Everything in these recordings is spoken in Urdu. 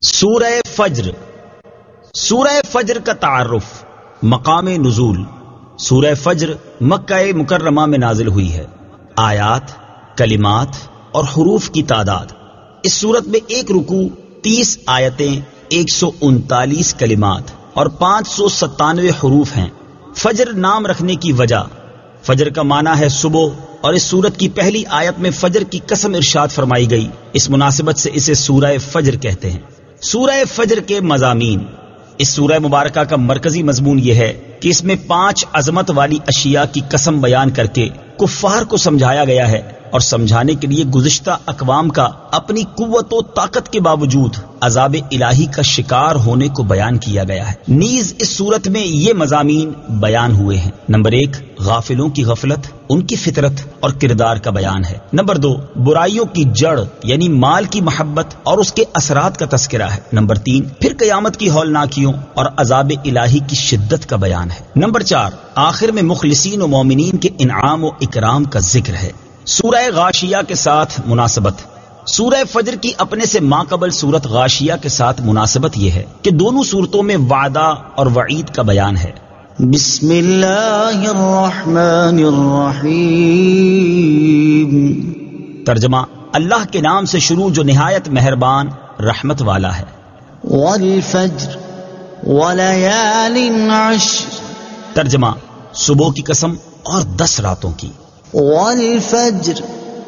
سورہ فجر. سورہ فجر کا تعارف. مقام نزول. سورہ فجر مکہ مکرمہ میں نازل ہوئی ہے. آیات، کلمات اور حروف کی تعداد. اس سورت میں ایک رکوع، 30 آیتیں، 139 کلمات اور 597 حروف ہیں. فجر نام رکھنے کی وجہ. فجر کا معنی ہے صبح، اور اس سورت کی پہلی آیت میں فجر کی قسم ارشاد فرمائی گئی. اس مناسبت سے اسے سورہ فجر کہتے ہیں. سورہ فجر کے مضامین. اس سورہ مبارکہ کا مرکزی مضمون یہ ہے کہ اس میں 5 عظمت والی اشیاء کی قسم بیان کر کے کفار کو سمجھایا گیا ہے، اور سمجھانے کے لیے گزشتہ اقوام کا اپنی قوت و طاقت کے باوجود عذاب الہی کا شکار ہونے کو بیان کیا گیا ہے. نیز اس صورت میں یہ مضامین بیان ہوئے ہیں. نمبر 1، غافلوں کی غفلت، ان کی فطرت اور کردار کا بیان ہے. نمبر 2، برائیوں کی جڑ یعنی مال کی محبت اور اس کے اثرات کا تذکرہ ہے. نمبر 3، پھر قیامت کی ہولناکیوں اور عذاب الہی کی شدت کا بیان ہے. نمبر 4، آخر میں مخلصین و مومنین کے انعام و اکرام کا ذکر ہے. سورہ غاشیہ کے ساتھ مناسبت. سورہ فجر کی اپنے سے ماقبل سورت غاشیہ کے ساتھ مناسبت یہ ہے کہ دونوں صورتوں میں وعدہ اور وعید کا بیان ہے. بسم اللہ الرحمن الرحیم. ترجمہ: اللہ کے نام سے شروع جو نہایت مہربان رحمت والا ہے. والفجر ولیال عشر. ترجمہ: صبح کی قسم اور 10 راتوں کی. والفجر،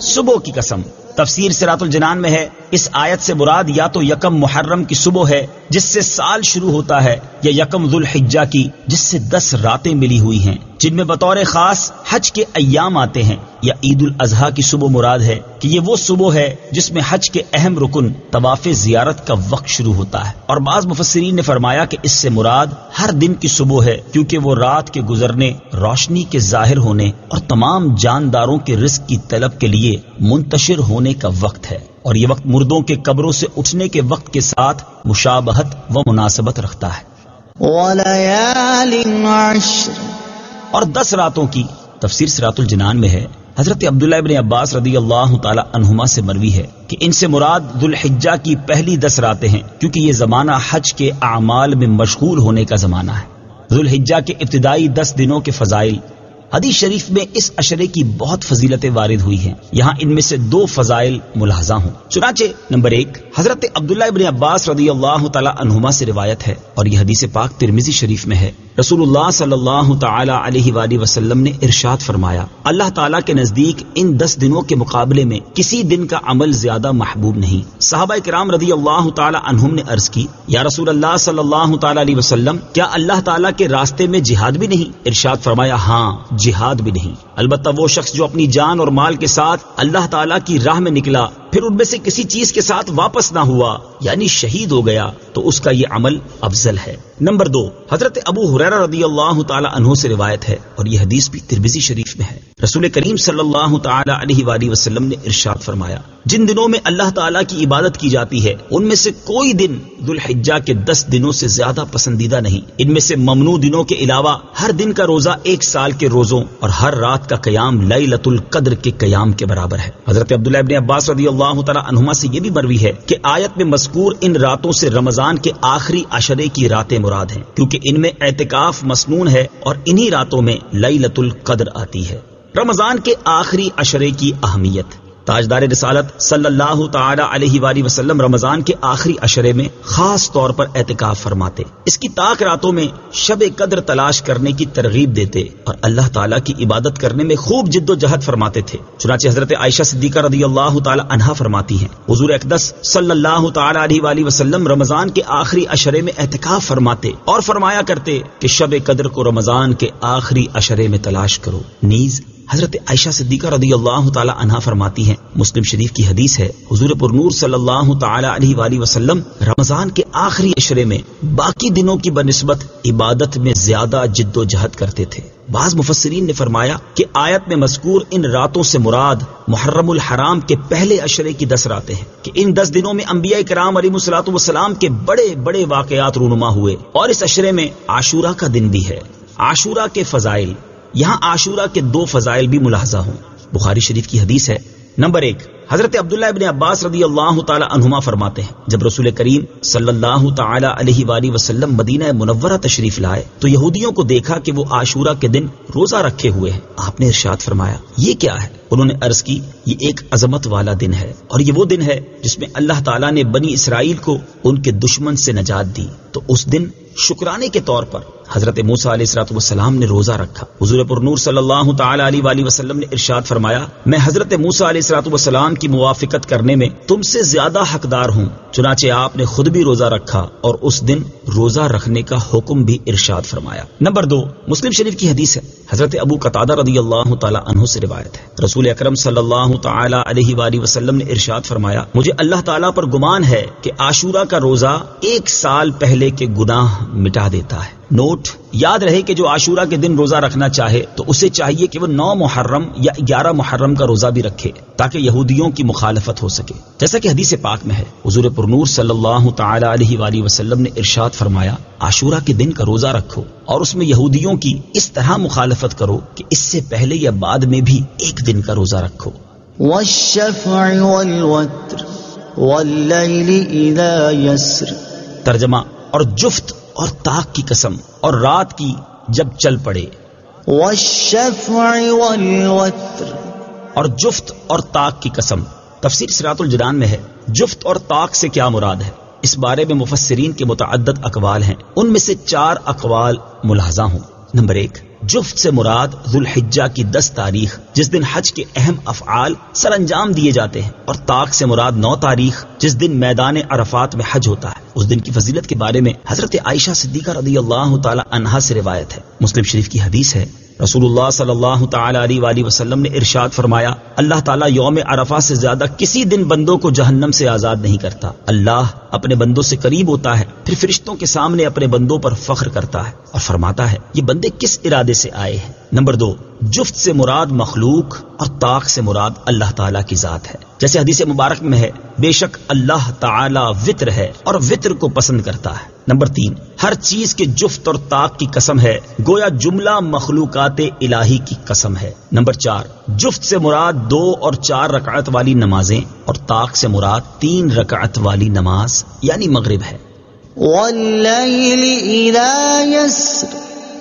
صبح کی قسم. تفسیر صراط الجنان میں ہے اس آیت سے مراد یا تو یکم محرم کی صبح ہے جس سے سال شروع ہوتا ہے، یا یکم ذوالحجہ کی جس سے 10 راتیں ملی ہوئی ہیں جن میں بطور خاص حج کے ایام آتے ہیں، یا عید الاضحیٰ کی صبح مراد ہے کہ یہ وہ صبح ہے جس میں حج کے اہم رکن طواف زیارت کا وقت شروع ہوتا ہے. اور بعض مفسرین نے فرمایا کہ اس سے مراد ہر دن کی صبح ہے، کیونکہ وہ رات کے گزرنے، روشنی کے ظاہر ہونے اور تمام جانداروں کے رزق کی طلب کے لیے منتشر ہونے کا وقت ہے، اور یہ وقت مردوں کے قبروں سے اٹھنے کے وقت کے ساتھ مشابہت و مناسبت رکھتا ہے. ولیال عشر، اور 10 راتوں کی. تفسیر صراط الجنان میں ہے حضرت عبداللہ ابن عباس رضی اللہ تعالی عنہما سے مروی ہے کہ ان سے مراد ذوالحجہ کی پہلی 10 راتیں ہیں، کیونکہ یہ زمانہ حج کے اعمال میں مشغول ہونے کا زمانہ ہے. ذوالحجہ کے ابتدائی 10 دنوں کے فضائل. حدیث شریف میں اس عشرے کی بہت فضیلتیں وارد ہوئی ہیں. یہاں ان میں سے 2 فضائل ملاحظہ ہوں. چنانچہ نمبر 1، حضرت عبداللہ ابن عباس رضی اللہ تعالی عنہما سے روایت ہے، اور یہ حدیث پاک ترمذی شریف میں ہے. رسول اللہ صلی اللہ تعالی علیہ وآلہ وسلم نے ارشاد فرمایا، اللہ تعالیٰ کے نزدیک ان 10 دنوں کے مقابلے میں کسی دن کا عمل زیادہ محبوب نہیں. صحابہ کرام رضی اللہ تعالی عنہم نے عرض کی، یا رسول اللہ صلی اللہ تعالی علیہ وسلم، کیا اللہ تعالیٰ کے راستے میں جہاد بھی نہیں؟ ارشاد فرمایا، ہاں، جہاد بھی نہیں، البتہ وہ شخص جو اپنی جان اور مال کے ساتھ اللہ تعالیٰ کی راہ میں نکلا، پھر ان میں سے کسی چیز کے ساتھ واپس نہ ہوا، یعنی شہید ہو گیا، تو اس کا یہ عمل افضل ہے. نمبر 2، حضرت ابو ہریرہ رضی اللہ تعالی عنہ سے روایت ہے، اور یہ حدیث بھی ترمذی شریف میں ہے. رسول کریم صلی اللہ تعالی علیہ وآلہ وسلم نے ارشاد فرمایا، جن دنوں میں اللہ تعالیٰ کی عبادت کی جاتی ہے ان میں سے کوئی دن ذوالحجہ کے 10 دنوں سے زیادہ پسندیدہ نہیں. ان میں سے ممنوع دنوں کے علاوہ ہر دن کا روزہ 1 سال کے روزوں اور ہر رات کا قیام لیلۃ القدر کے قیام کے برابر ہے. حضرت عبداللہ ابن عباس رضی اللہ تعالی عنہما سے یہ بھی مروی ہے کہ آیت میں مذکور ان راتوں سے رمضان کے آخری عشرے کی راتیں مراد ہیں، کیونکہ ان میں اعتکاف مسنون ہے اور انہی راتوں میں لیلۃ القدر آتی ہے. رمضان کے آخری عشرے کی اہمیت. تاجدار رسالت صلی اللہ تعالی علیہ وآلہ وسلم رمضان کے آخری عشرے میں خاص طور پر اعتکاف فرماتے. اس کی طاق راتوں میں شب قدر تلاش کرنے کی ترغیب دیتے اور اللہ تعالیٰ کی عبادت کرنے میں خوب جد و جہد فرماتے تھے. چنانچہ حضرت عائشہ صدیقہ رضی اللہ تعالی عنہا فرماتی ہیں، حضور اقدس صلی اللہ تعالی علیہ وآلہ وسلم رمضان کے آخری عشرے میں اعتکاف فرماتے اور فرمایا کرتے کہ شب قدر کو رمضان کے آخری عشرے میں تلاش کرو. نیز حضرت عائشہ صدیقہ رضی اللہ تعالی عنہا فرماتی ہیں، مسلم شریف کی حدیث ہے، حضور پر نور صلی اللہ تعالی علیہ وآلہ وسلم رمضان کے آخری عشرے میں باقی دنوں کی بنسبت عبادت میں زیادہ جد و جہد کرتے تھے. بعض مفسرین نے فرمایا کہ آیت میں مذکور ان راتوں سے مراد محرم الحرام کے پہلے عشرے کی 10 راتیں ہیں، کہ ان 10 دنوں میں انبیاء کرام علیہم الصلوۃ والسلام کے بڑے بڑے واقعات رونما ہوئے. اور اس عشرے میں عاشورہ کا دن بھی ہے. عاشورہ کے فضائل. یہاں عاشورہ کے 2 فضائل بھی ملاحظہ ہوں. بخاری شریف کی حدیث ہے، نمبر 1، حضرت عبداللہ ابن عباس رضی اللہ تعالی عنہما فرماتے ہیں جب رسول کریم صلی اللہ تعالی علیہ وآلہ وسلم مدینہ منورہ تشریف لائے تو یہودیوں کو دیکھا کہ وہ عاشورہ کے دن روزہ رکھے ہوئے ہیں۔ آپ نے ارشاد فرمایا یہ کیا ہے؟ انہوں نے عرض کی یہ ایک عظمت والا دن ہے اور یہ وہ دن ہے جس میں اللہ تعالیٰ نے بنی اسرائیل کو ان کے دشمن سے نجات دی، تو اس دن شکرانے کے طور پر حضرت موسیٰ علیہ السلام نے روزہ رکھا۔ حضور پر نور صلی اللہ تعالی علیہ وآلہ وسلم نے ارشاد فرمایا میں حضرت موسیٰ علیہ السلام کی موافقت کرنے میں تم سے زیادہ حقدار ہوں، چنانچہ آپ نے خود بھی روزہ رکھا اور اس دن روزہ رکھنے کا حکم بھی ارشاد فرمایا۔ نمبر 2، مسلم شریف کی حدیث ہے، حضرت ابو قتادہ رضی اللہ تعالی عنہ سے روایت ہے، رسول اکرم صلی اللہ تعالی علیہ وآلہ وسلم نے ارشاد فرمایا مجھے اللہ تعالیٰ پر گمان ہے کہ عاشورہ کا روزہ 1 سال پہلے کے گناہ مٹا دیتا ہے۔ نوٹ، یاد رہے کہ جو عاشورہ کے دن روزہ رکھنا چاہے تو اسے چاہیے کہ وہ 9 محرم یا 11 محرم کا روزہ بھی رکھے تاکہ یہودیوں کی مخالفت ہو سکے، جیسا کہ حدیث پاک میں ہے۔ حضور پر نور صلی اللہ تعالی علیہ وآلہ وسلم نے ارشاد فرمایا عاشورہ کے دن کا روزہ رکھو اور اس میں یہودیوں کی اس طرح مخالفت کرو کہ اس سے پہلے یا بعد میں بھی 1 دن کا روزہ رکھو۔ والشفع والوتر واللیل اذا یسر۔ ترجمہ، اور جفت اور طاق کی قسم اور رات کی جب چل پڑے۔ والشفع والوتر، اور جفت اور طاق کی قسم۔ تفسیر صراط الجنان میں ہے جفت اور طاق سے کیا مراد ہے؟ اس بارے میں مفسرین کے متعدد اقوال ہیں، ان میں سے 4 اقوال ملاحظہ ہوں۔ نمبر 1، جفت سے مراد ذوالحجہ کی 10 تاریخ جس دن حج کے اہم افعال سر انجام دیے جاتے ہیں، اور طاق سے مراد 9 تاریخ جس دن میدان عرفات میں حج ہوتا ہے۔ اس دن کی فضیلت کے بارے میں حضرت عائشہ صدیقہ رضی اللہ تعالی عنہا سے روایت ہے، مسلم شریف کی حدیث ہے، رسول اللہ صلی اللہ تعالی علیہ وآلہ وسلم نے ارشاد فرمایا اللہ تعالیٰ یوم عرفہ سے زیادہ کسی دن بندوں کو جہنم سے آزاد نہیں کرتا۔ اللہ اپنے بندوں سے قریب ہوتا ہے، پھر فرشتوں کے سامنے اپنے بندوں پر فخر کرتا ہے اور فرماتا ہے یہ بندے کس ارادے سے آئے ہیں۔ نمبر 2، جفت سے مراد مخلوق اور طاق سے مراد اللہ تعالیٰ کی ذات ہے، جیسے حدیث مبارک میں ہے بے شک اللہ تعالیٰ وطر ہے اور وطر کو پسند کرتا ہے۔ نمبر 3، ہر چیز کے جفت اور طاق کی قسم ہے گویا جملہ مخلوقات الہی کی قسم ہے۔ نمبر 4، جفت سے مراد 2 اور 4 رکعت والی نمازیں اور طاق سے مراد 3 رکعت والی نماز یعنی مغرب ہے۔ واللیل اذا یسر،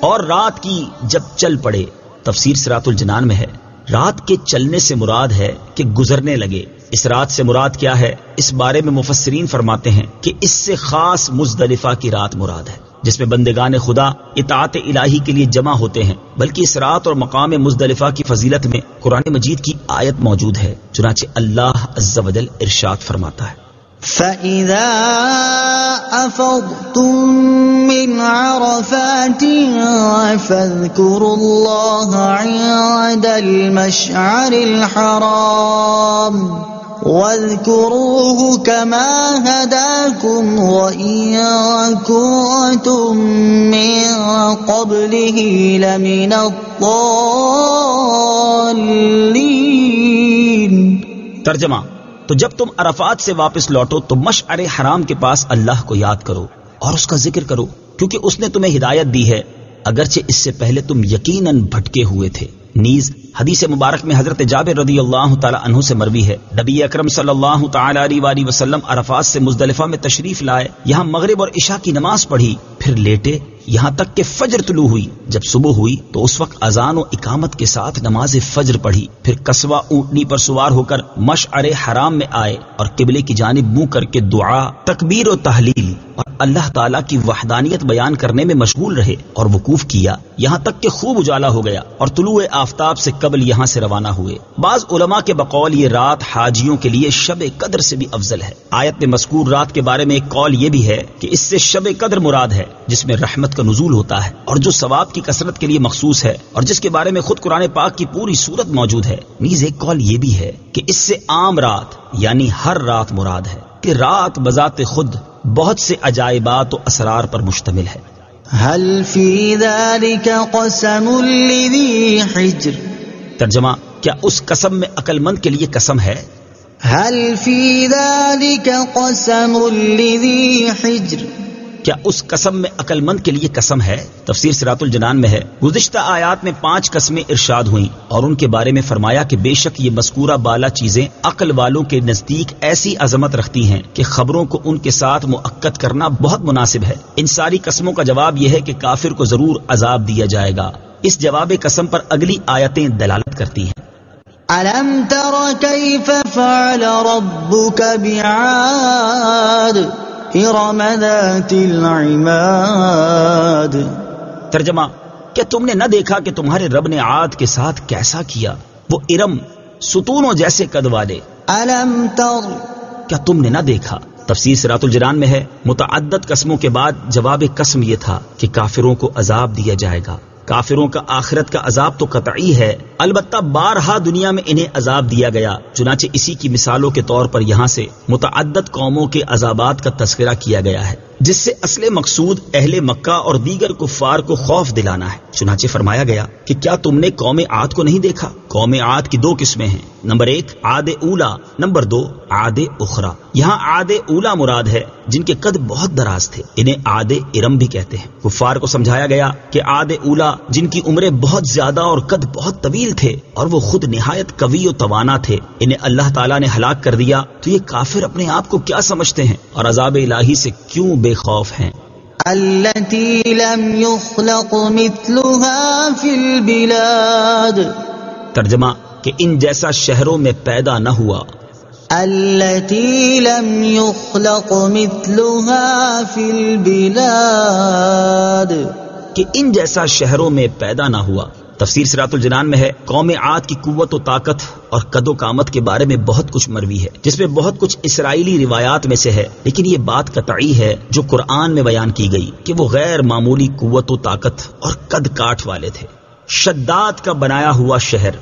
اور رات کی جب چل پڑے۔ تفسیر صراط الجنان میں ہے رات کے چلنے سے مراد ہے کہ گزرنے لگے۔ اس رات سے مراد کیا ہے؟ اس بارے میں مفسرین فرماتے ہیں کہ اس سے خاص مزدلفہ کی رات مراد ہے جس میں بندگان خدا اطاعت الہی کے لیے جمع ہوتے ہیں، بلکہ اس رات اور مقام مزدلفہ کی فضیلت میں قرآن مجید کی آیت موجود ہے، چنانچہ اللہ عز و جل ارشاد فرماتا ہے فَإِذَا أَفَضْتُم مِّنْ عَرَفَاتٍ فَاذْكُرُوا اللَّهَ عِندَ الْمَشْعَرِ الْحَرَامِ وَاذْكُرُوهُ كَمَا هَدَاكُمْ وَإِن كُنتُم مِّن قَبْلِهِ لَمِنَ الضَّالِّينَ۔ ترجمہ، تو جب تم عرفات سے واپس لوٹو تو مشعر حرام کے پاس اللہ کو یاد کرو اور اس کا ذکر کرو، کیونکہ اس نے تمہیں ہدایت دی ہے اگرچہ اس سے پہلے تم یقیناً بھٹکے ہوئے تھے۔ نیز حدیث مبارک میں حضرت جابر رضی اللہ تعالی عنہ سے مروی ہے نبی اکرم صلی اللہ تعالی علیہ وآلہ وسلم عرفات سے مزدلفہ میں تشریف لائے، یہاں مغرب اور عشاء کی نماز پڑھی، پھر لیٹے یہاں تک کہ فجر طلوع ہوئی۔ جب صبح ہوئی تو اس وقت اذان و اقامت کے ساتھ نماز فجر پڑھی، پھر قصوہ اونٹنی پر سوار ہو کر مشعر حرام میں آئے اور قبلے کی جانب منہ کر کے دعا، تکبیر و تحلیل اور اللہ تعالیٰ کی وحدانیت بیان کرنے میں مشغول رہے اور وقوف کیا یہاں تک کہ خوب اجالا ہو گیا اور طلوع آفتاب سے قبل یہاں سے روانہ ہوئے۔ بعض علماء کے بقول یہ رات حاجیوں کے لیے شب قدر سے بھی افضل ہے۔ آیت میں مذکور رات کے بارے میں ایک قول یہ بھی ہے کہ اس سے شب قدر مراد ہے جس میں رحمت کا نزول ہوتا ہے اور جو ثواب کی کثرت کے لیے مخصوص ہے اور جس کے بارے میں خود قرآن پاک کی پوری سورت موجود ہے۔ نیز ایک قول یہ بھی ہے کہ اس سے عام رات یعنی ہر رات مراد ہے کہ رات بذات خود بہت سے عجائبات و اسرار پر مشتمل ہے۔ هل في ذلك قسم لذي حجر، ترجمہ، کیا اس قسم میں عقل مند کے لیے قسم ہے؟ هل في ذلك قسم لذي حجر، کیا اس قسم میں عقل مند کے لیے قسم ہے؟ تفسیر صراط الجنان میں ہے، گزشتہ آیات میں 5 قسمیں ارشاد ہوئیں اور ان کے بارے میں فرمایا کہ بے شک یہ مذکورہ بالا چیزیں عقل والوں کے نزدیک ایسی عظمت رکھتی ہیں کہ خبروں کو ان کے ساتھ مؤکد کرنا بہت مناسب ہے۔ ان ساری قسموں کا جواب یہ ہے کہ کافر کو ضرور عذاب دیا جائے گا۔ اس جواب قسم پر اگلی آیتیں دلالت کرتی ہیں۔ أَلَمْ تَرَ كَيْفَ فَعَلَ رَبُّكَ بِعَادٍ إِرَمَ ذَاتِ الْعِمَادِ۔ ترجمہ، کیا تم نے نہ دیکھا کہ تمہارے رب نے عاد کے ساتھ کیسا کیا؟ وہ ارم ستونوں جیسے قد والے۔ أَلَمْ تَرَ، کیا تم نے نہ دیکھا؟ تفسیر صراط الجنان میں ہے، متعدد قسموں کے بعد جواب قسم یہ تھا کہ کافروں کو عذاب دیا جائے گا۔ کافروں کا آخرت کا عذاب تو قطعی ہے، البتہ بارہا دنیا میں انہیں عذاب دیا گیا، چنانچہ اسی کی مثالوں کے طور پر یہاں سے متعدد قوموں کے عذابات کا تذکرہ کیا گیا ہے، جس سے اصل مقصود اہل مکہ اور دیگر کفار کو خوف دلانا ہے۔ چنانچہ فرمایا گیا کہ کیا تم نے قوم عاد کو نہیں دیکھا؟ قوم عاد کی 2 قسمیں ہیں، نمبر 1 عاد اولا، نمبر 2 عاد اخرى۔ یہاں عاد اولا مراد ہے جن کے قد بہت دراز تھے، انہیں عاد ارم بھی کہتے ہیں۔ کفار کو سمجھایا گیا کہ عاد اولا جن کی عمریں بہت زیادہ اور قد بہت طویل تھے اور وہ خود نہایت قوی و توانا تھے، انہیں اللہ تعالیٰ نے ہلاک کر دیا، تو یہ کافر اپنے آپ کو کیا سمجھتے ہیں اور عذاب الہی سے کیوں بے خوف ہیں؟ التي لم يخلق مثلها في البلاد۔ ترجمہ، کہ ان جیسا شہروں میں پیدا نہ ہوا۔ التي لم يخلق مثلها في البلاد، کہ ان جیسا شہروں میں پیدا نہ ہوا۔ تفسیر صراط الجنان میں ہے، قوم عاد کی قوت و طاقت اور قد و قامت کے بارے میں بہت کچھ مروی ہے، جس میں بہت کچھ اسرائیلی روایات میں سے ہے، لیکن یہ بات قطعی ہے جو قرآن میں بیان کی گئی کہ وہ غیر معمولی قوت و طاقت اور قد کاٹ والے تھے۔ شداد کا بنایا ہوا شہر،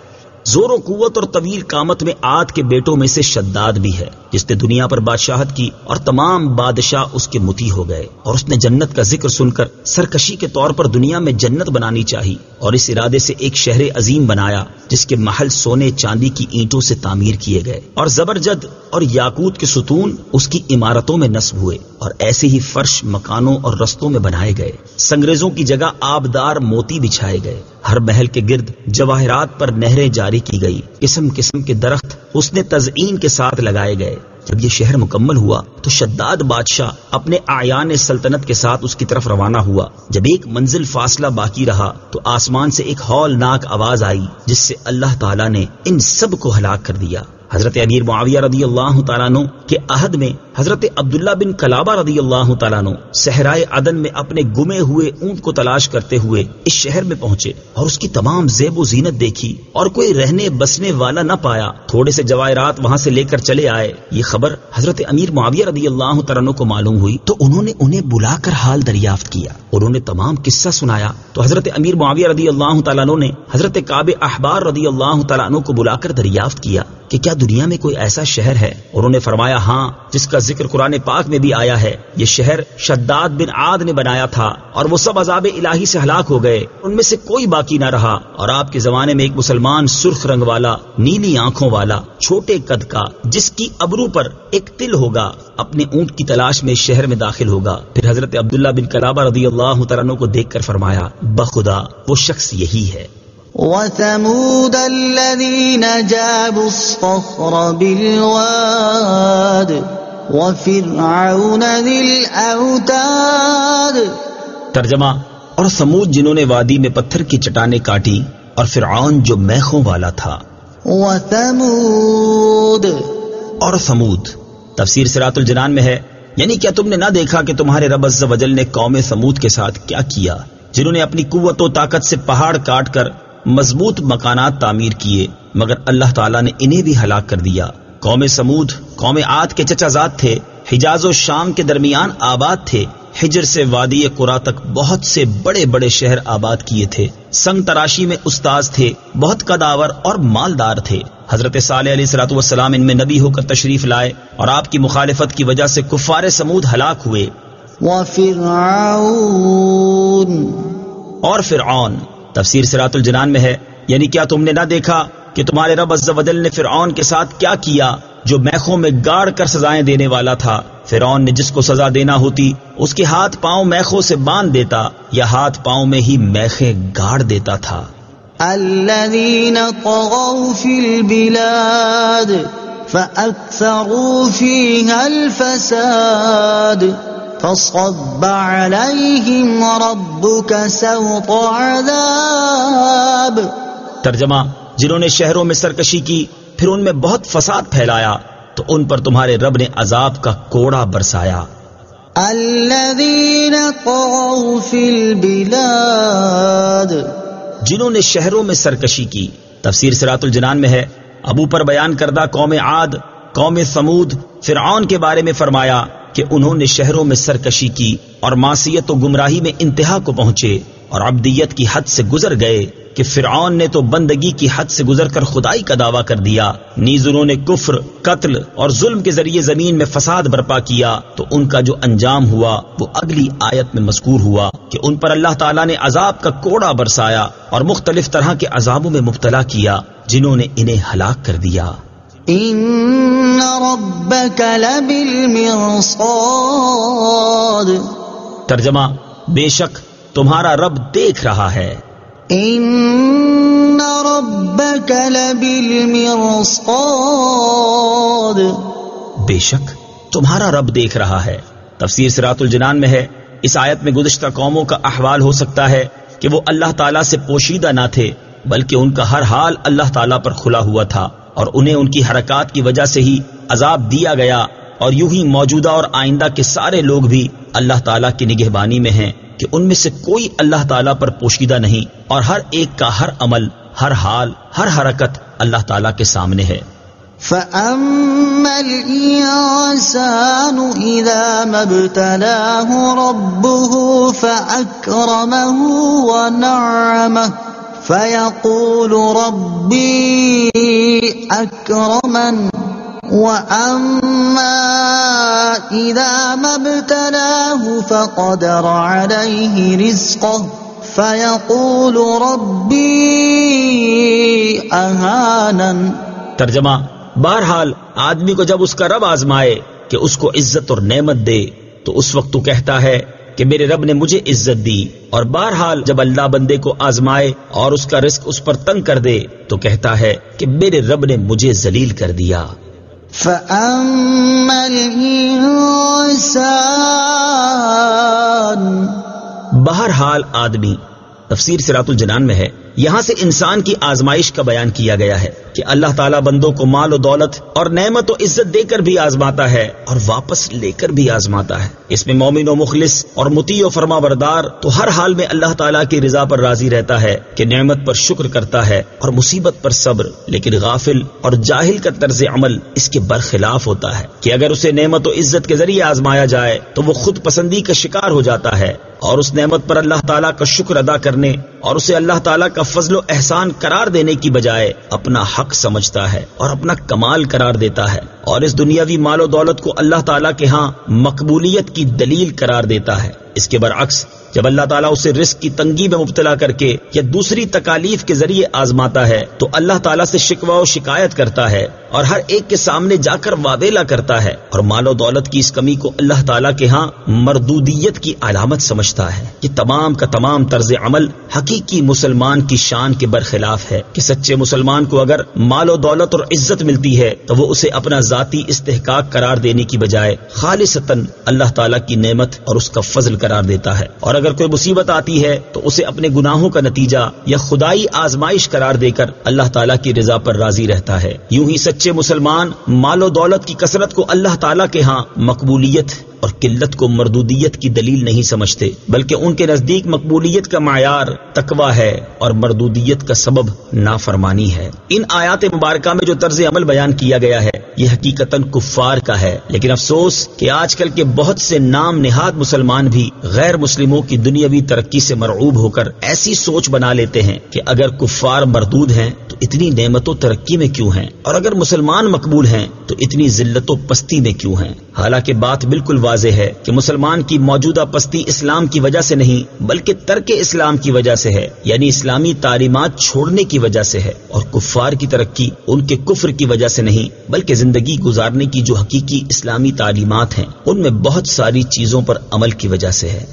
زور و قوت اور طویل قامت میں عاد کے بیٹوں میں سے شداد بھی ہے، جس نے دنیا پر بادشاہت کی اور تمام بادشاہ اس کے مطیع ہو گئے، اور اس نے جنت کا ذکر سن کر سرکشی کے طور پر دنیا میں جنت بنانی چاہی، اور اس ارادے سے ایک شہر عظیم بنایا جس کے محل سونے چاندی کی اینٹوں سے تعمیر کیے گئے، اور زبرجد اور یاقوت کے ستون اس کی عمارتوں میں نصب ہوئے، اور ایسے ہی فرش مکانوں اور رستوں میں بنائے گئے، سنگریزوں کی جگہ آبدار موتی بچھائے گئے، ہر محل کے گرد جواہرات پر نہریں جاری کی گئی، قسم قسم کے درخت حسن تزئین کے ساتھ لگائے گئے۔ جب یہ شہر مکمل ہوا تو شداد بادشاہ اپنے اعیان سلطنت کے ساتھ اس کی طرف روانہ ہوا۔ جب ایک منزل فاصلہ باقی رہا تو آسمان سے ایک ہولناک آواز آئی، جس سے اللہ تعالیٰ نے ان سب کو ہلاک کر دیا۔ حضرت امیر معاویہ رضی اللہ تعالیٰ عنہ کے عہد میں حضرت عبداللہ بن کلابہ رضی اللہ تعالیٰ عنہ صحرائے عدن میں اپنے گمے ہوئے اونٹ کو تلاش کرتے ہوئے اس شہر میں پہنچے اور اس کی تمام زیب و زینت دیکھی اور کوئی رہنے بسنے والا نہ پایا۔ تھوڑے سے جواہرات وہاں سے لے کر چلے آئے۔ یہ خبر حضرت امیر معاویہ رضی اللہ تعالیٰ عنہ کو معلوم ہوئی تو انہوں نے انہیں بلا کر حال دریافت کیا، انہوں نے تمام قصہ سنایا تو حضرت امیر معاویہ رضی اللہ تعالیٰ عنہ نے حضرت کعب احبار رضی اللہ تعالیٰ عنہ کو بلا کر دریافت کیا کہ کیا دنیا میں کوئی ایسا شہر ہے؟ انہوں نے فرمایا ہاں، جس کا ذکر قرآن پاک میں بھی آیا ہے۔ یہ شہر شداد بن عاد نے بنایا تھا اور وہ سب عذاب الہی سے ہلاک ہو گئے، ان میں سے کوئی باقی نہ رہا۔ اور آپ کے زمانے میں ایک مسلمان سرخ رنگ والا، نیلی آنکھوں والا، چھوٹے قد کا، جس کی ابرو پر ایک تل ہوگا، اپنے اونٹ کی تلاش میں شہر میں داخل ہوگا۔ پھر حضرت عبداللہ بن کلابہ رضی اللہ تعالیٰ عنہ کو دیکھ کر فرمایا بخدا وہ شخص یہی ہے۔ وَثَمُودَ الَّذِينَ جَابُوا الصَّخْرَ بِالْوَادِ وَفِرْعَوْنَ ذِي الْأَوْتَادِ۔ ترجمہ، اور سمود جنہوں نے وادی میں پتھر کی چٹانیں کاٹی، اور فرعون جو میخوں والا تھا۔ وَثَمُودَ، اور سمود۔ تفسیر صراط الجنان میں ہے، یعنی کیا تم نے نہ دیکھا کہ تمہارے رب عز و جل نے قوم سمود کے ساتھ کیا کیا، جنہوں نے اپنی قوت و طاقت سے پہاڑ کاٹ کر مضبوط مکانات تعمیر کیے، مگر اللہ تعالیٰ نے انہیں بھی ہلاک کر دیا۔ قوم سمود قوم عاد کے چچا زاد تھے، حجاز و شام کے درمیان آباد تھے، حجر سے وادی قرا تک بہت سے بڑے بڑے شہر آباد کیے تھے، سنگ تراشی میں استاذ تھے، بہت قداور اور مالدار تھے۔ حضرت صالح علیہ الصلوۃ والسلام ان میں نبی ہو کر تشریف لائے اور آپ کی مخالفت کی وجہ سے کفار سمود ہلاک ہوئے۔ وَفِرْعَوْنَ، اور فرعون۔ تفسیر صراط الجنان میں ہے، یعنی کیا تم نے نہ دیکھا کہ تمہارے رب عز و جل نے فرعون کے ساتھ کیا کیا، جو میخوں میں گاڑ کر سزائیں دینے والا تھا۔ فرعون نے جس کو سزا دینا ہوتی اس کے ہاتھ پاؤں میخوں سے باندھ دیتا یا ہاتھ پاؤں میں ہی میخیں گاڑ دیتا تھا۔ الذين طغوا في البلاد فأكثروا فيها الفساد فصب عليهم ربك سوط عذاب۔ ترجمہ، جنہوں نے شہروں میں سرکشی کی پھر ان میں بہت فساد پھیلایا تو ان پر تمہارے رب نے عذاب کا کوڑا برسایا۔ الذين طغوا في البلاد، جنہوں نے شہروں میں سرکشی کی۔ تفسیر صراط الجنان میں ہے، ابو پر بیان کردہ قوم عاد، قوم ثمود، فرعون کے بارے میں فرمایا کہ انہوں نے شہروں میں سرکشی کی اور معصیت و گمراہی میں انتہا کو پہنچے اور عبدیت کی حد سے گزر گئے کہ فرعون نے تو بندگی کی حد سے گزر کر خدائی کا دعویٰ کر دیا، نیز انہوں نے کفر، قتل اور ظلم کے ذریعے زمین میں فساد برپا کیا، تو ان کا جو انجام ہوا وہ اگلی آیت میں مذکور ہوا کہ ان پر اللہ تعالیٰ نے عذاب کا کوڑا برسایا اور مختلف طرح کے عذابوں میں مبتلا کیا جنہوں نے انہیں ہلاک کر دیا۔ ان ربک لبالمرصاد، ترجمہ، بے شک تمہارا رب دیکھ رہا ہے۔ ان ربک لبالمرصاد، بے شک تمہارا رب دیکھ رہا ہے۔ تفسیر صراط الجنان میں ہے، اس آیت میں گزشتہ قوموں کا احوال ہو سکتا ہے کہ وہ اللہ تعالیٰ سے پوشیدہ نہ تھے، بلکہ ان کا ہر حال اللہ تعالیٰ پر کھلا ہوا تھا اور انہیں ان کی حرکات کی وجہ سے ہی عذاب دیا گیا، اور یوں ہی موجودہ اور آئندہ کے سارے لوگ بھی اللہ تعالیٰ کی نگہبانی میں ہیں کہ ان میں سے کوئی اللہ تعالیٰ پر پوشیدہ نہیں، اور ہر ایک کا ہر عمل، ہر حال، ہر حرکت اللہ تعالیٰ کے سامنے ہے۔ فَأَمَّا الْإِنسَانُ إِذَا مَا ابْتَلَاهُ رَبُّهُ فَأَكْرَمَهُ وَنَعَّمَهُ فَيَقُولُ رَبِّي أَكْرَمَنِ وَأَمَّا إِذَا مَا ابْتَلَاهُ فَقَدَرَ عَلَيْهِ رِزْقَهُ فَيَقُولُ رَبِّي أَهَانَنِ۔ ترجمہ، بہرحال آدمی کو جب اس کا رب آزمائے کہ اس کو عزت اور نعمت دے تو اس وقت تو کہتا ہے کہ میرے رب نے مجھے عزت دی، اور بہرحال جب اللہ بندے کو آزمائے اور اس کا رزق اس پر تنگ کر دے تو کہتا ہے کہ میرے رب نے مجھے ذلیل کر دیا۔ فَأَمَّا الْإِنسَانُ، بہرحال آدمی۔ تفسیر صراط الجنان میں ہے، یہاں سے انسان کی آزمائش کا بیان کیا گیا ہے کہ اللہ تعالیٰ بندوں کو مال و دولت اور نعمت و عزت دے کر بھی آزماتا ہے اور واپس لے کر بھی آزماتا ہے۔ اس میں مومن و مخلص اور مطیع و فرما بردار تو ہر حال میں اللہ تعالیٰ کی رضا پر راضی رہتا ہے کہ نعمت پر شکر کرتا ہے اور مصیبت پر صبر، لیکن غافل اور جاہل کا طرز عمل اس کے برخلاف ہوتا ہے کہ اگر اسے نعمت و عزت کے ذریعے آزمایا جائے تو وہ خود پسندی کا شکار ہو جاتا ہے اور اس نعمت پر اللہ تعالیٰ کا شکر ادا کرنے اور اسے اللہ تعالیٰ کا فضل و احسان قرار دینے کی بجائے اپنا حق سمجھتا ہے اور اپنا کمال قرار دیتا ہے، اور اس دنیاوی مال و دولت کو اللہ تعالیٰ کے ہاں مقبولیت کی دلیل قرار دیتا ہے۔ اس کے برعکس جب اللہ تعالیٰ اسے رزق کی تنگی میں مبتلا کر کے یا دوسری تکالیف کے ذریعے آزماتا ہے تو اللہ تعالیٰ سے شکوہ و شکایت کرتا ہے اور ہر ایک کے سامنے جا کر واویلا کرتا ہے، اور مال و دولت کی اس کمی کو اللہ تعالیٰ کے ہاں مردودیت کی علامت سمجھتا ہے۔ یہ تمام کا تمام طرز عمل حقیقی مسلمان کی شان کے برخلاف ہے کہ سچے مسلمان کو اگر مال و دولت اور عزت ملتی ہے تو وہ اسے اپنا ذاتی استحقاق قرار دینے کی بجائے خالصتاً اللہ تعالیٰ کی نعمت اور اس کا فضل قرار دیتا ہے، اور اگر کوئی مصیبت آتی ہے تو اسے اپنے گناہوں کا نتیجہ یا خدائی آزمائش قرار دے کر اللہ تعالیٰ کی رضا پر راضی رہتا ہے۔ یوں ہی سچے مسلمان مال و دولت کی کثرت کو اللہ تعالیٰ کے ہاں مقبولیت اور قلت کو مردودیت کی دلیل نہیں سمجھتے، بلکہ ان کے نزدیک مقبولیت کا معیار تقویٰ ہے اور مردودیت کا سبب نافرمانی ہے۔ ان آیات مبارکہ میں جو طرز عمل بیان کیا گیا ہے یہ حقیقتاً کفار کا ہے، لیکن افسوس کہ آج کل کے بہت سے نام نہاد مسلمان بھی غیر مسلموں کی دنیاوی ترقی سے مرعوب ہو کر ایسی سوچ بنا لیتے ہیں کہ اگر کفار مردود ہیں تو اتنی نعمت و ترقی میں کیوں ہیں، اور اگر مسلمان مقبول ہیں تو اتنی ذلت و پستی میں کیوں ہیں، حالانکہ بات بالکل واضح ہے کہ مسلمان کی موجودہ پستی اسلام کی وجہ سے نہیں بلکہ ترک اسلام کی وجہ سے ہے، یعنی اسلامی تعلیمات چھوڑنے کی وجہ سے ہے، اور کفار کی ترقی ان کے کفر کی وجہ سے نہیں بلکہ زندگی گزارنے کی جو حقیقی اسلامی تعلیمات ہیں ان میں بہت ساری چیزوں پر عمل کی وجہ سے ہے۔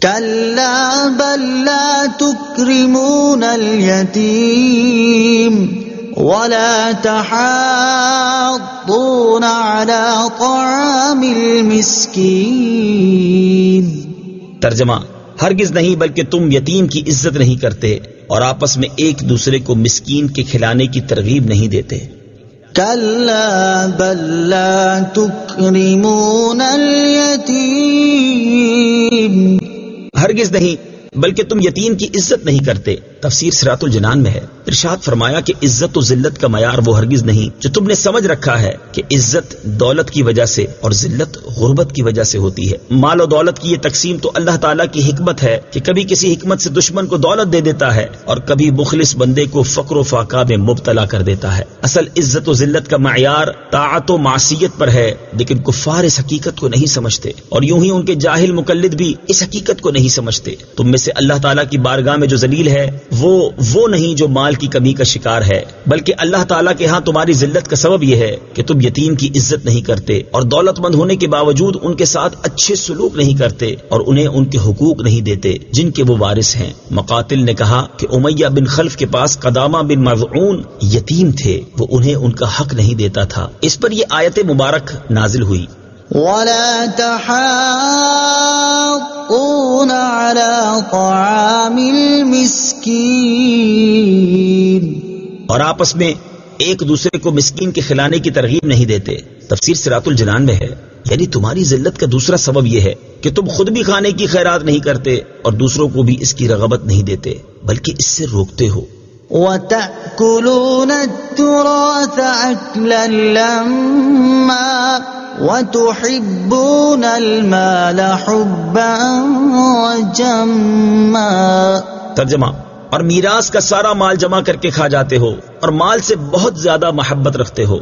كلا بل لا تكرمون اليتيم ولا تحاضون على طعام المسكين۔ ترجمہ: ہرگز نہیں بلکہ تم یتیم کی عزت نہیں کرتے اور آپس میں ایک دوسرے کو مسکین کے کھلانے کی ترغیب نہیں دیتے۔ كلا بل لا تكرمون اليتيم، ہرگز نہیں بلکہ تم یتیم کی عزت نہیں کرتے۔ تفسیر صراط الجنان میں ہے، ارشاد فرمایا کہ عزت و ذلت کا معیار وہ ہرگز نہیں جو تم نے سمجھ رکھا ہے کہ عزت دولت کی وجہ سے اور ذلت غربت کی وجہ سے ہوتی ہے۔ مال و دولت کی یہ تقسیم تو اللہ تعالیٰ کی حکمت ہے کہ کبھی کسی حکمت سے دشمن کو دولت دے دیتا ہے اور کبھی مخلص بندے کو فقر و فاقہ میں مبتلا کر دیتا ہے۔ اصل عزت و ذلت کا معیار طاعت و معصیت پر ہے، لیکن کفار اس حقیقت کو نہیں سمجھتے، اور یوں ہی ان کے جاہل مقلد بھی اس حقیقت کو نہیں سمجھتے۔ تم میں سے اللہ تعالیٰ کی بارگاہ میں جو ذلیل ہے وہ نہیں جو مال کی کمی کا شکار ہے، بلکہ اللہ تعالیٰ کے ہاں تمہاری ذلت کا سبب یہ ہے کہ تم یتیم کی عزت نہیں کرتے اور دولت مند ہونے کے باوجود ان کے ساتھ اچھے سلوک نہیں کرتے اور انہیں ان کے حقوق نہیں دیتے جن کے وہ وارث ہیں۔ مقاتل نے کہا کہ امیہ بن خلف کے پاس قدامہ بن مذعون یتیم تھے، وہ انہیں ان کا حق نہیں دیتا تھا۔ اس پر یہ آیت مبارک نازل ہوئی۔ ولا تحاضون على طعام المسكين، اور آپس میں ایک دوسرے کو مسکین کے کھلانے کی ترغیب نہیں دیتے۔ تفسیر صراط الجنان میں ہے، یعنی تمہاری ذلت کا دوسرا سبب یہ ہے کہ تم خود بھی کھانے کی خیرات نہیں کرتے اور دوسروں کو بھی اس کی رغبت نہیں دیتے بلکہ اس سے روکتے ہو۔ وَتَأْكُلُونَ التُّرَاثَ أَكْلًا لَمًّا وَتُحِبُّونَ الْمَالَ حُبًّا جَمًّا۔ ترجمہ: اور میراث کا سارا مال جمع کر کے کھا جاتے ہو اور مال سے بہت زیادہ محبت رکھتے ہو۔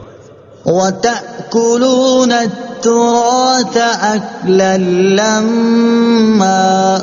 وَتَأْكُلُونَ التُّرَاثَ أَكْلًا لَمًّا،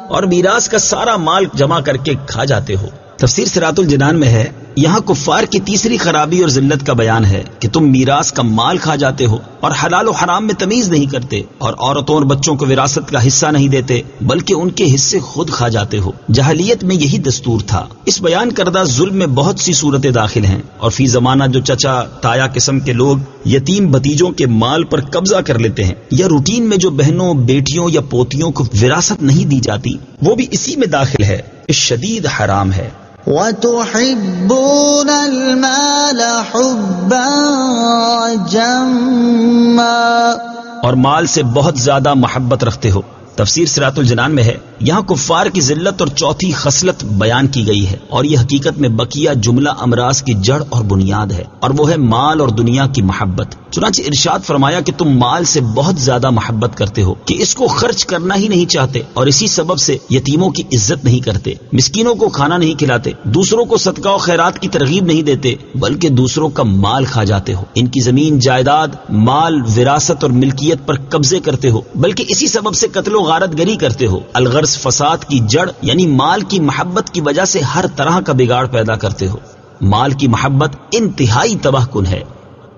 اور میراث کا سارا مال جمع کر کے کھا جاتے ہو۔ تفسیر صراط الجنان میں ہے، یہاں کفار کی تیسری خرابی اور ذلت کا بیان ہے کہ تم میراث کا مال کھا جاتے ہو اور حلال و حرام میں تمیز نہیں کرتے اور عورتوں اور بچوں کو وراثت کا حصہ نہیں دیتے بلکہ ان کے حصے خود کھا جاتے ہو۔ جاہلیت میں یہی دستور تھا۔ اس بیان کردہ ظلم میں بہت سی صورتیں داخل ہیں، اور فی زمانہ جو چچا تایا قسم کے لوگ یتیم بھتیجوں کے مال پر قبضہ کر لیتے ہیں، یا روٹین میں جو بہنوں، بیٹیوں یا پوتیوں کو وراثت نہیں دی جاتی، وہ بھی اسی میں داخل ہے۔ اس شدید حرام ہے۔ وَتُحِبُّونَ الْمَالَ حُبًّا جَمًّا، اور مال سے بہت زیادہ محبت رکھتے ہو۔ تفسیر صراط الجنان میں ہے، یہاں کفار کی ذلت اور چوتھی خصلت بیان کی گئی ہے، اور یہ حقیقت میں بقیہ جملہ امراض کی جڑ اور بنیاد ہے، اور وہ ہے مال اور دنیا کی محبت۔ چنانچہ ارشاد فرمایا کہ تم مال سے بہت زیادہ محبت کرتے ہو کہ اس کو خرچ کرنا ہی نہیں چاہتے، اور اسی سبب سے یتیموں کی عزت نہیں کرتے، مسکینوں کو کھانا نہیں کھلاتے، دوسروں کو صدقہ و خیرات کی ترغیب نہیں دیتے بلکہ دوسروں کا مال کھا جاتے ہو، ان کی زمین جائیداد، مال، وراثت اور ملکیت پر قبضے کرتے ہو، بلکہ اسی سبب سے قتل و غارت گری کرتے ہو۔ الغرض فساد کی جڑ یعنی مال کی محبت کی وجہ سے ہر طرح کا بگاڑ پیدا کرتے ہو۔ مال کی محبت انتہائی تباہ کن ہے،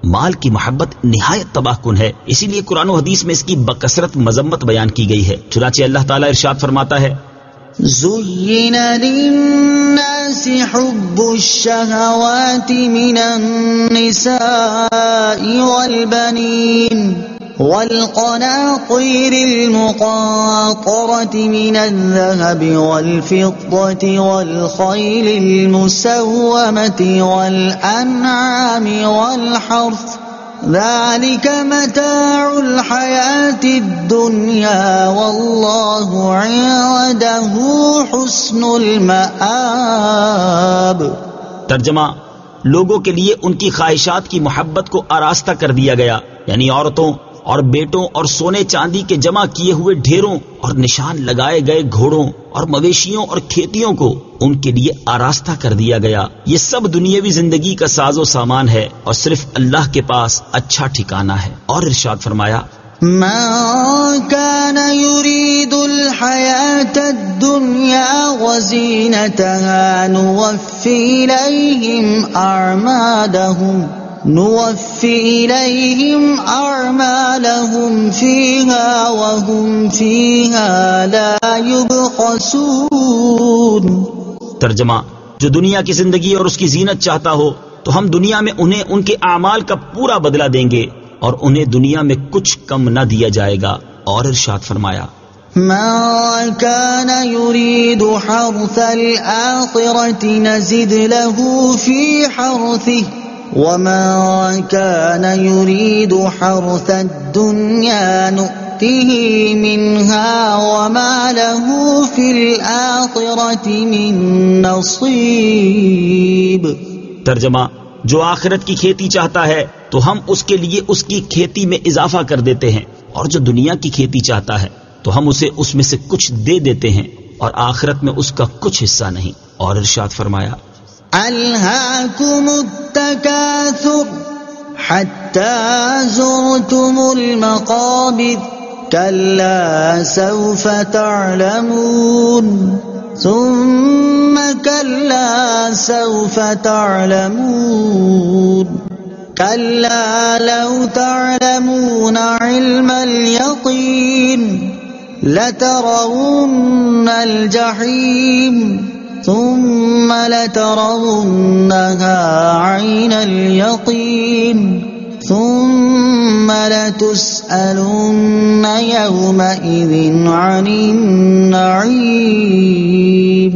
مال کی محبت نہایت تباہ کن ہے، اسی لیے قرآن و حدیث میں اس کی بکثرت مذمت بیان کی گئی ہے۔ چنانچہ اللہ تعالیٰ ارشاد فرماتا ہے، زُيِّنَ لِلنَّاسِ حُبُّ الشَّهَوَاتِ مِنَ النِّسَاءِ وَالْبَنِينَ وَالْقَنَاطِيرِ الْمُقَنطَرَةِ مِنَ الذَّهَبِ وَالْفِضَّةِ وَالْخَيْلِ الْمُسَوَّمَةِ وَالْأَنْعَامِ وَالْحَرْثِ ذَلِكَ مَتَاعُ الْحَيَاةِ الدُّنْيَا وَاللَّهُ عِندَهُ حُسْنُ الْمَآبِ۔ ترجمہ: لوگوں کے لیے ان کی خواہشات کی محبت کو آراستہ کر دیا گیا، یعنی عورتوں اور بیٹوں اور سونے چاندی کے جمع کیے ہوئے ڈھیروں اور نشان لگائے گئے گھوڑوں اور مویشیوں اور کھیتیوں کو ان کے لیے آراستہ کر دیا گیا۔ یہ سب دنیاوی زندگی کا ساز و سامان ہے اور صرف اللہ کے پاس اچھا ٹھکانہ ہے۔ اور ارشاد فرمایا، من كان يريد الحياة الدنيا وزينتها نوفي إليهم أعمالهم فيها وهم فيها لا يبخسون. ترجمہ: جو دنیا کی زندگی اور اس کی زینت چاہتا ہو تو ہم دنیا میں انہیں ان کے اعمال کا پورا بدلہ دیں گے اور انہیں دنیا میں کچھ کم نہ دیا جائے گا. اور ارشاد فرمایا: من كان يريد حرث الآخرة نزد له في حرثه ومن كان يريد حرث الدنيا نؤته منها وما له في الآخرة من نصيب. ترجمہ: جو آخرت کی کھیتی چاہتا ہے تو ہم اس کے لیے اس کی کھیتی میں اضافہ کر دیتے ہیں، اور جو دنیا کی کھیتی چاہتا ہے تو ہم اسے اس میں سے کچھ دے دیتے ہیں، اور آخرت میں اس کا کچھ حصہ نہیں. اور ارشاد فرمایا: ألهاكم التكاثر حتى زرتم المقابر كلا سوف تعلمون ثم كلا سوف تعلمون كلا لو تعلمون علم اليقين لترون الجحيم ثم لترونها عين اليقين ثم لتسألن يومئذ عن النعيم.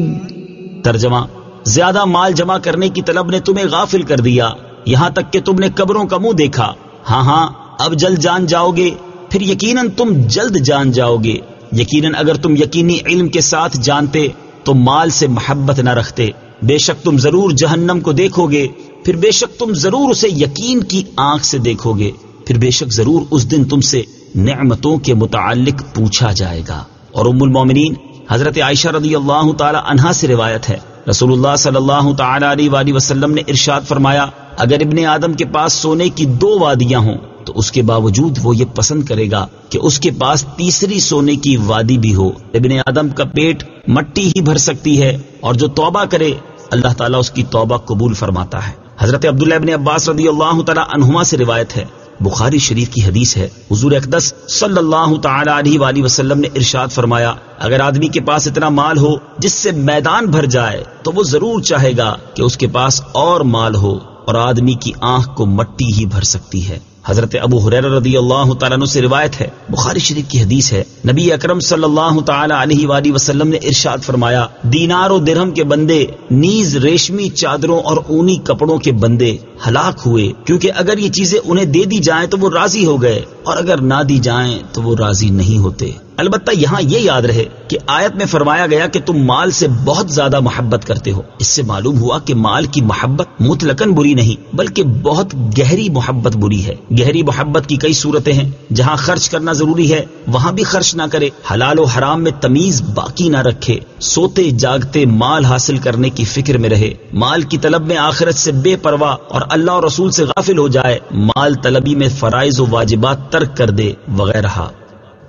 ترجمہ: زیادہ مال جمع کرنے کی طلب نے تمہیں غافل کر دیا یہاں تک کہ تم نے قبروں کا منہ دیکھا. ہاں اب جلد جان جاؤ گے، پھر یقیناً تم جلد جان جاؤ گے. یقیناً اگر تم یقینی علم کے ساتھ جانتے تو مال سے محبت نہ رکھتے. بے شک تم ضرور جہنم کو دیکھو گے، پھر بے شک تم ضرور اسے یقین کی آنکھ سے دیکھو گے، پھر بے شک ضرور اس دن تم سے نعمتوں کے متعلق پوچھا جائے گا. اور ام المومنین حضرت عائشہ رضی اللہ تعالی عنہا سے روایت ہے، رسول اللہ صلی اللہ تعالی علیہ وآلہ وسلم نے ارشاد فرمایا: اگر ابن آدم کے پاس سونے کی 2 وادیاں ہوں تو اس کے باوجود وہ یہ پسند کرے گا کہ اس کے پاس تیسری سونے کی وادی بھی ہو. ابن آدم کا پیٹ مٹی ہی بھر سکتی ہے، اور جو توبہ کرے اللہ تعالیٰ اس کی توبہ قبول فرماتا ہے. حضرت عبداللہ ابن عباس رضی اللہ تعالی عنہما سے روایت ہے، بخاری شریف کی حدیث ہے، حضور اقدس صلی اللہ تعالی علیہ وآلہ وسلم نے ارشاد فرمایا: اگر آدمی کے پاس اتنا مال ہو جس سے میدان بھر جائے تو وہ ضرور چاہے گا کہ اس کے پاس اور مال ہو، اور آدمی کی آنکھ کو مٹی ہی بھر سکتی ہے. حضرت ابو ہریرہ رضی اللہ تعالیٰ عنہ سے روایت ہے، بخاری شریف کی حدیث ہے، نبی اکرم صلی اللہ تعالی علیہ وآلہ وسلم نے ارشاد فرمایا: دینار و درہم کے بندے نیز ریشمی چادروں اور اونی کپڑوں کے بندے ہلاک ہوئے، کیونکہ اگر یہ چیزیں انہیں دے دی جائیں تو وہ راضی ہو گئے، اور اگر نہ دی جائیں تو وہ راضی نہیں ہوتے. البتہ یہاں یہ یاد رہے کہ آیت میں فرمایا گیا کہ تم مال سے بہت زیادہ محبت کرتے ہو. اس سے معلوم ہوا کہ مال کی محبت مطلقاً بری نہیں بلکہ بہت گہری محبت بری ہے. گہری محبت کی کئی صورتیں ہیں. جہاں خرچ کرنا ضروری ہے وہاں بھی خرچ نہ کرے، حلال و حرام میں تمیز باقی نہ رکھے، سوتے جاگتے مال حاصل کرنے کی فکر میں رہے، مال کی طلب میں آخرت سے بے پرواہ اور اللہ اور رسول سے غافل ہو جائے، مال طلبی میں فرائض و واجبات ترک کر دے وغیرہ.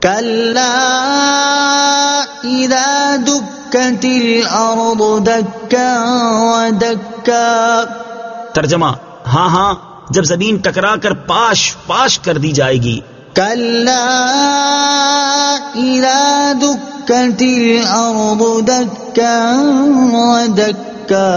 كلا إذا دكت الأرض دكا ودكا. ترجمہ: ہاں جب زمین ٹکرا کر پاش پاش کر دی جائے گی. كلا إذا دكت الأرض دكا ودكا.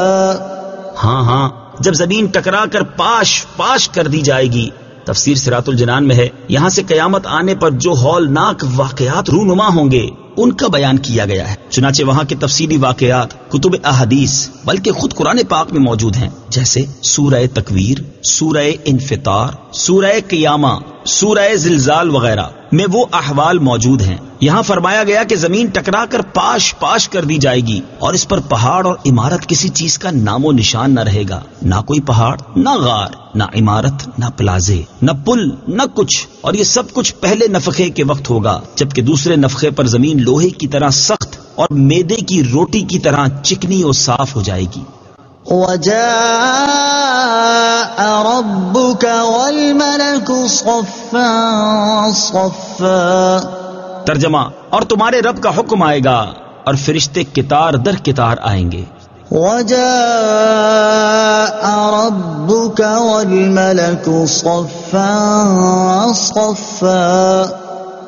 ہاں جب زمین ٹکرا کر پاش پاش کر دی جائے گی. تفسیر صراط الجنان میں ہے، یہاں سے قیامت آنے پر جو ہولناک واقعات رونما ہوں گے ان کا بیان کیا گیا ہے. چنانچہ وہاں کے تفصیلی واقعات کتب احادیث بلکہ خود قرآن پاک میں موجود ہیں، جیسے سورہ تکویر، سورہ انفطار، سورہ قیامہ، سورہ زلزال وغیرہ میں وہ احوال موجود ہیں. یہاں فرمایا گیا کہ زمین ٹکرا کر پاش پاش کر دی جائے گی اور اس پر پہاڑ اور عمارت کسی چیز کا نام و نشان نہ رہے گا، نہ کوئی پہاڑ، نہ غار، نہ عمارت، نہ پلازے، نہ پل، نہ کچھ. اور یہ سب کچھ پہلے نفخے کے وقت ہوگا، جبکہ دوسرے نفخے پر زمین لوہے کی طرح سخت اور میدے کی روٹی کی طرح چکنی اور صاف ہو جائے گی. وجاء ربك والملك صفا صفا. ترجمہ، اور تمہارے رب کا حکم آئے گا اور فرشتے قطار در قطار آئیں گے. وجاء ربك والملك صفا صفا.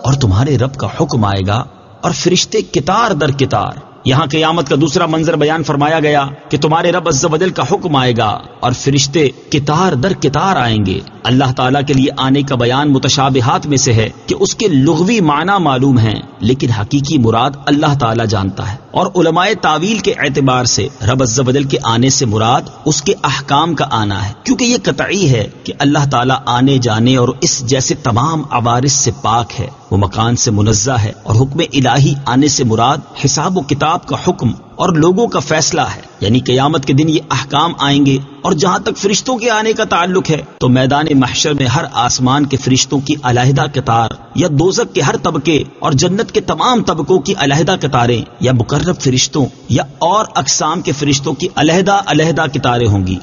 اور تمہارے رب کا حکم آئے گا اور فرشتے قطار در قطار. یہاں قیامت کا دوسرا منظر بیان فرمایا گیا کہ تمہارے رب عز و جل کا حکم آئے گا اور فرشتے قطار در قطار آئیں گے. اللہ تعالیٰ کے لیے آنے کا بیان متشابہات میں سے ہے کہ اس کے لغوی معنی معلوم ہیں لیکن حقیقی مراد اللہ تعالیٰ جانتا ہے. اور علماء تعویل کے اعتبار سے رب عز و جل کے آنے سے مراد اس کے احکام کا آنا ہے، کیونکہ یہ قطعی ہے کہ اللہ تعالیٰ آنے جانے اور اس جیسے تمام عوارض سے پاک ہے، وہ مکان سے منزہ ہے. اور حکم الہی آنے سے مراد حساب و کتاب کا حکم اور لوگوں کا فیصلہ ہے، یعنی قیامت کے دن یہ احکام آئیں گے. اور جہاں تک فرشتوں کے آنے کا تعلق ہے تو میدان محشر میں ہر آسمان کے فرشتوں کی علیحدہ قطار، یا دوزخ کے ہر طبقے اور جنت کے تمام طبقوں کی علیحدہ قطاریں، یا مقرب فرشتوں یا اور اقسام کے فرشتوں کی علیحدہ علیحدہ قطاریں ہوں گی.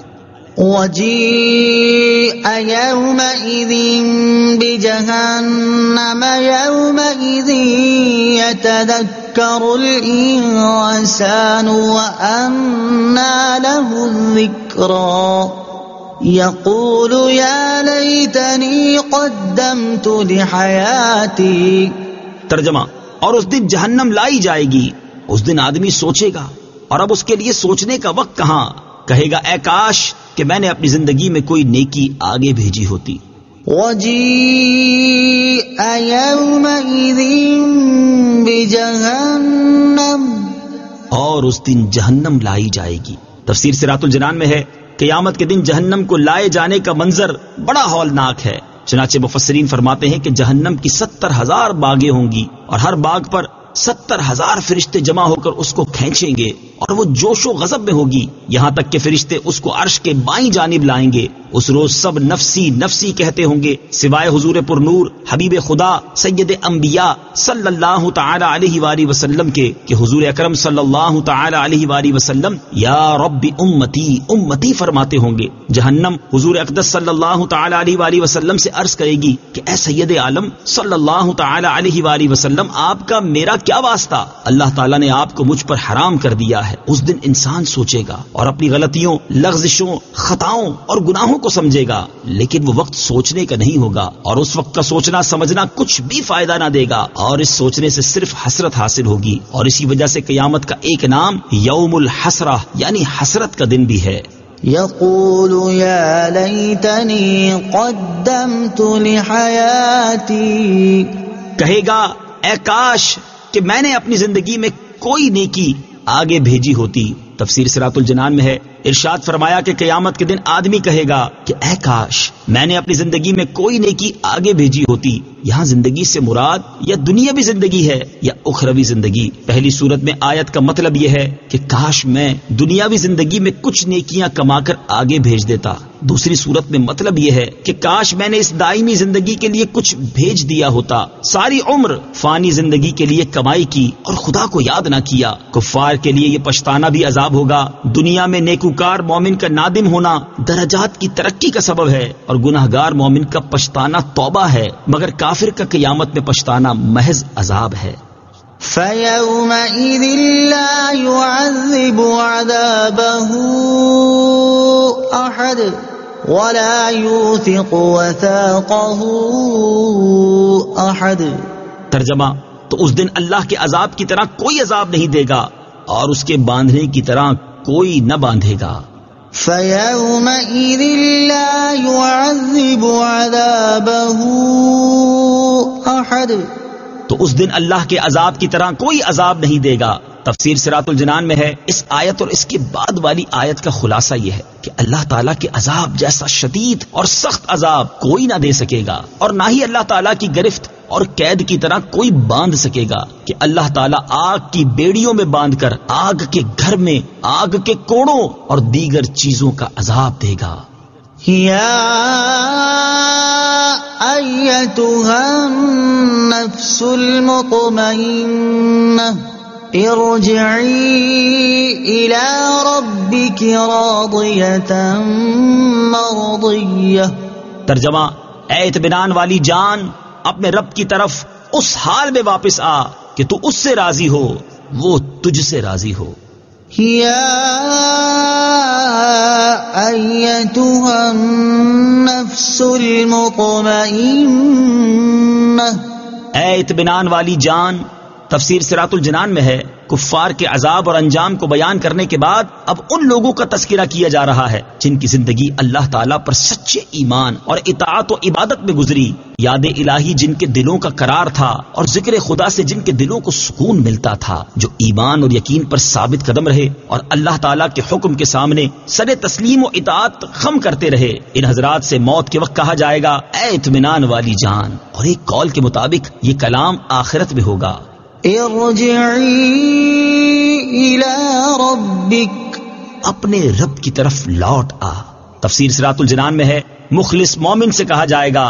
وجيء يومئذ بجهنم يومئذ يتذكر الإنسان وأنى له الذكرى يقول يا ليتني قدمت لحياتي. ترجمہ، اور اس دن جہنم لائی جائے گی، اس دن آدمی سوچے گا اور اب اس کے لیے سوچنے کا وقت کہاں. کہے گا اے کاش کہ میں نے اپنی زندگی میں کوئی نیکی آگے بھیجی ہوتی. وجيء يومئذ بجهنم، اور اس دن جہنم لائی جائے گی. تفسیر صراط الجنان میں ہے قیامت کے دن جہنم کو لائے جانے کا منظر بڑا ہولناک ہے. چنانچہ مفسرین فرماتے ہیں کہ جہنم کی 70,000 باغیں ہوں گی اور ہر باغ پر 70,000 فرشتے جمع ہو کر اس کو کھینچیں گے اور وہ جوش و غضب میں ہوگی، یہاں تک کہ فرشتے اس کو عرش کے بائیں جانب لائیں گے. اس روز سب نفسی نفسی کہتے ہوں گے سوائے حضور پر نور حبیب خدا سید انبیاء صلی اللہ تعالی علیہ وآلہ وسلم کے، کہ حضور اکرم صلی اللہ تعالی علیہ وآلہ وسلم یا رب امتی امتی فرماتے ہوں گے. جہنم حضور اقدس صلی اللہ تعالی علیہ وآلہ وسلم سے عرض کرے گی کہ اے سید عالم صلی اللہ تعالی علیہ وآلہ وسلم، آپ کا میرا کیا واسطہ؟ اللہ تعالیٰ نے آپ کو مجھ پر حرام کر دیا ہے. اس دن انسان سوچے گا اور اپنی غلطیوں، لغزشوں، خطاؤں اور گناہوں کو سمجھے گا، لیکن وہ وقت سوچنے کا نہیں ہوگا اور اس وقت کا سوچنا سمجھنا کچھ بھی فائدہ نہ دے گا اور اس سوچنے سے صرف حسرت حاصل ہوگی. اور اسی وجہ سے قیامت کا ایک نام یوم الحسرہ یعنی حسرت کا دن بھی ہے. يقول يا ليتني قدمت لحياتي، کہے گا اے کاش کہ میں نے اپنی زندگی میں کوئی نیکی آگے بھیجی ہوتی. تفسیر صراط الجنان میں ہے ارشاد فرمایا کہ قیامت کے دن آدمی کہے گا کہ اے کاش میں نے اپنی زندگی میں کوئی نیکی آگے بھیجی ہوتی. یہاں زندگی سے مراد یا دنیاوی زندگی ہے یا اخروی زندگی. پہلی صورت میں آیت کا مطلب یہ ہے کہ کاش میں دنیاوی زندگی میں کچھ نیکیاں کما کر آگے بھیج دیتا. دوسری صورت میں مطلب یہ ہے کہ کاش میں نے اس دائمی زندگی کے لیے کچھ بھیج دیا ہوتا. ساری عمر فانی زندگی کے لیے کمائی کی اور خدا کو یاد نہ کیا. کفار کے لیے یہ پچھتانا بھی عذاب ہوگا. دنیا میں نیکوکار مومن کا نادم ہونا درجات کی ترقی کا سبب ہے اور گناہگار مومن کا پچھتانا توبہ ہے، مگر کافر کا قیامت میں پچھتانا محض عذاب ہے. فَيَوْمَئِذٍ لَا يُعَذِّبُ عَذَابَهُ أَحَدٌ وَلَا يُوثِقُ وَثَاقَهُ أَحَدٌ. ترجمہ، تو اس دن اللہ کے عذاب کی طرح کوئی عذاب نہیں دے گا اور اس کے باندھنے کی طرح کوئی نہ باندھے گا. فَيَوْمَئِذٍ لَا يُعَذِّبُ عَذَابَهُ أَحَدٌ. تو اس دن اللہ کے عذاب کی طرح کوئی عذاب نہیں دے گا. تفسیر صراط الجنان میں ہے اس آیت اور اس کے بعد والی آیت کا خلاصہ یہ ہے کہ اللہ تعالیٰ کے عذاب جیسا شدید اور سخت عذاب کوئی نہ دے سکے گا اور نہ ہی اللہ تعالیٰ کی گرفت اور قید کی طرح کوئی باندھ سکے گا کہ اللہ تعالیٰ آگ کی بیڑیوں میں باندھ کر آگ کے گھر میں آگ کے کوڑوں اور دیگر چیزوں کا عذاب دے گا. یا ایتها النفس المطمئنہ ارجعی الی ربک راضیۃ مرضیہ۔ ترجمہ: اے اطمینان والی جان، اپنے رب کی طرف اس حال میں واپس آ کہ تو اس سے راضی ہو، وہ تجھ سے راضی ہو۔ یا ایتھا النفس المطمئنہ، اے اطمینان والی جان۔ تفسیر صراط الجنان میں ہے، کفار کے عذاب اور انجام کو بیان کرنے کے بعد اب ان لوگوں کا تذکرہ کیا جا رہا ہے جن کی زندگی اللہ تعالیٰ پر سچے ایمان اور اطاعت و عبادت میں گزری، یاد الہی جن کے دلوں کا قرار تھا اور ذکر خدا سے جن کے دلوں کو سکون ملتا تھا، جو ایمان اور یقین پر ثابت قدم رہے اور اللہ تعالیٰ کے حکم کے سامنے سر تسلیم و اطاعت خم کرتے رہے۔ ان حضرات سے موت کے وقت کہا جائے گا اے اطمینان والی جان، اور ایک قول کے مطابق یہ کلام آخرت میں ہوگا، ارجعی الی ربک، اپنے رب کی طرف لوٹ آ۔ تفسیر صراط الجنان میں ہے، مخلص مومن سے کہا جائے گا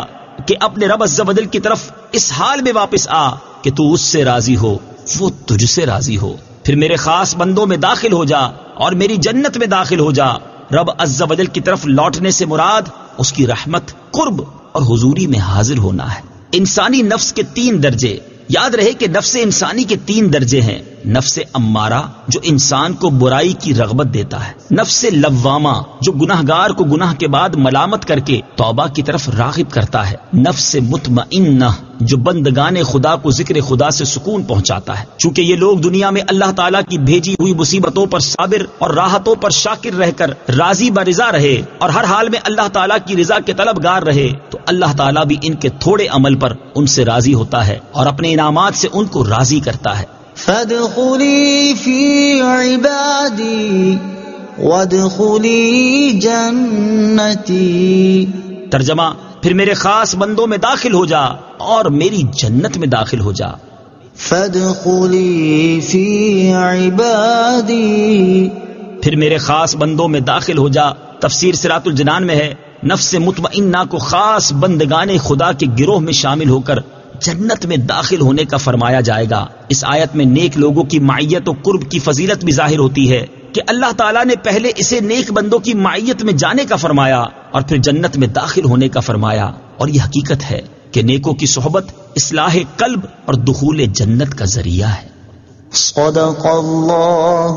کہ اپنے رب عز و جل کی طرف اس حال میں واپس آ کہ تو اس سے راضی ہو، وہ تجھ سے راضی ہو، پھر میرے خاص بندوں میں داخل ہو جا اور میری جنت میں داخل ہو جا۔ رب عز و جل کی طرف لوٹنے سے مراد اس کی رحمت، قرب اور حضوری میں حاضر ہونا ہے۔ انسانی نفس کے 3 درجے، یاد رہے کہ نفس انسانی کے 3 درجے ہیں۔ نفس امارہ جو انسان کو برائی کی رغبت دیتا ہے، نفس لوامہ جو گناہگار کو گناہ کے بعد ملامت کر کے توبہ کی طرف راغب کرتا ہے، نفس مطمئنہ جو بندگان خدا کو ذکر خدا سے سکون پہنچاتا ہے۔ چونکہ یہ لوگ دنیا میں اللہ تعالیٰ کی بھیجی ہوئی مصیبتوں پر صابر اور راحتوں پر شاکر رہ کر راضی برضا رہے اور ہر حال میں اللہ تعالیٰ کی رضا کے طلبگار رہے، تو اللہ تعالیٰ بھی ان کے تھوڑے عمل پر ان سے راضی ہوتا ہے اور اپنے انعامات سے ان کو راضی کرتا ہے۔ فادخلی فی عبادی وادخلی جنتی، ترجمہ: پھر میرے خاص بندوں میں داخل ہو جا اور میری جنت میں داخل ہو جا۔ فادخلی فی عبادی، پھر میرے خاص بندوں میں داخل ہو جا۔ تفسیر صراط الجنان میں ہے، نفس مطمئنہ کو خاص بندگان خدا کے گروہ میں شامل ہو کر جنت میں داخل ہونے کا فرمایا جائے گا۔ اس آیت میں نیک لوگوں کی معیت و قرب کی فضیلت بھی ظاہر ہوتی ہے کہ اللہ تعالیٰ نے پہلے اسے نیک بندوں کی معیت میں جانے کا فرمایا اور پھر جنت میں داخل ہونے کا فرمایا، اور یہ حقیقت ہے کہ نیکوں کی صحبت اصلاح قلب اور دخول جنت کا ذریعہ ہے۔ صدق اللہ